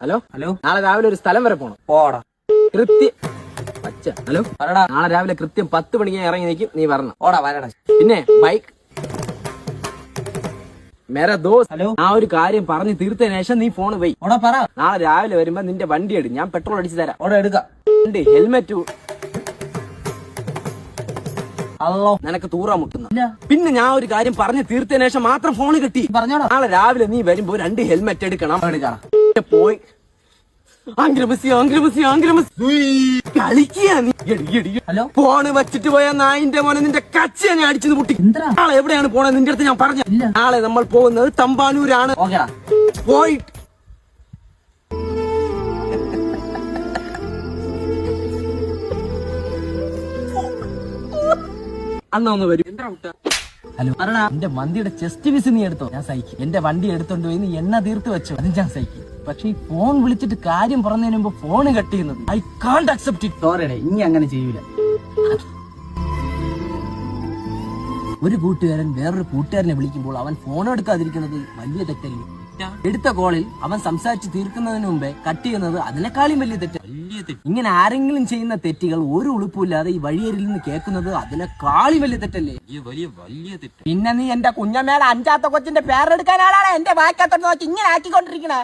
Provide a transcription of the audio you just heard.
Hello hello, നാളെ രാവിലെ ഒരു സ്ഥലം വരെ പോണം. പോടാ. കൃത്യം ഹലോ പറടാ. നാളെ രാവിലെ കൃത്യം 10 മണിക്ക് ഞാൻ ഇറങ്ങി നിൽക്കും, നീ വരണം. ഓടാ, വരടാ. പിന്നെ ബൈക്ക് മേരാ ദോസ്. ഹലോ, ആ ഒരു കാര്യം പറഞ്ഞു തീർത്തതിന് ശേഷം നീ ഫോൺ പോയി. ഓടാ, പറ. നാളെ രാവിലെ വരുമ്പോ നിന്റെ വണ്ടി എടുക്കും, ഞാൻ പെട്രോൾ അടിച്ചു തരാം. ഓടാ, എടുക്കാം. ഹെൽമെറ്റ് അല്ലോ, നിനക്ക് തൂറാ മുട്ടുന്ന. ഇല്ല. പിന്നെ ഞാൻ ഒരു കാര്യം പറഞ്ഞു തീർത്തതിന് ശേഷം മാത്രം ഫോൺ കിട്ടി. പറഞ്ഞോടാ. നാളെ രാവിലെ നീ വരുമ്പോ 2 ഹെൽമെറ്റ് എടുക്കണം. എടുക്കാം. പോയി കളിക്കുക നീ. ഹലോ, ഫോണ് വെച്ചിട്ട് പോയ നായിന്റെ മോനെ നിന്റെ കച്ചിയെ ഞാൻ അടിച്ചു പൊട്ടി. എന്താ? നാളെ എവിടെയാണ് പോണത് നിന്റെ അടുത്ത് ഞാൻ പറഞ്ഞു. ഇല്ല. നാളെ നമ്മൾ പോകുന്നത് തമ്പാനൂരാണ്. ഓക്കേടാ. പോയിട്ട് അണ്ണ ഒന്ന് വരും. എന്താ മുട്ട? ഹലോ, പറടാ. എന്റെ വണ്ടിയുടെ ചെസ്റ്റ് പീസ് നീ എടുത്തോ, ഞാൻ സഹിക്കും. എന്റെ വണ്ടി എടുത്തോണ്ട് പോയി നീ എണ്ണ തീർത്ത് വെച്ചോ, അത് ഞാൻ സഹിക്കും. പക്ഷെ ഈ ഫോൺ വിളിച്ചിട്ട് കാര്യം പറഞ്ഞതിന് മുമ്പ് ഫോൺ കട്ട് ചെയ്യുന്നത് ഐ കാണ്ട് അക്സെപ്റ്റ് ഇറ്റ്. സോറിയുടെ, ഇനി അങ്ങനെ ചെയ്യൂല. ഒരു കൂട്ടുകാരൻ വേറൊരു കൂട്ടുകാരനെ വിളിക്കുമ്പോൾ അവൻ ഫോൺ എടുക്കാതിരിക്കുന്നത് വലിയ തെറ്റല്ലേ? എടുത്ത കോളിൽ അവൻ സംസാരിച്ച് തീർക്കുന്നതിന് മുമ്പേ കട്ട് ചെയ്യുന്നത് അതിനേക്കാളും വലിയ തെറ്റ്. ഇങ്ങനെ ആരെങ്കിലും ചെയ്യുന്ന തെറ്റുകൾ ഒരു ഉളുപ്പില്ലാതെ ഈ വഴിയരിൽ നിന്ന് കേൾക്കുന്നത് അതിനേക്കാളും വലിയ തെറ്റല്ലേ? വലിയ തെറ്റ്. പിന്നെ നീ എന്റെ കുഞ്ഞമ്മയുടെ 5ാമത്തെ കൊച്ചിന്റെ പേരെടുക്കാനാണ് എന്റെ വാക്കത്തോട്ട് നോക്കി ഇങ്ങനെ ആക്കിക്കൊണ്ടിരിക്കണേ.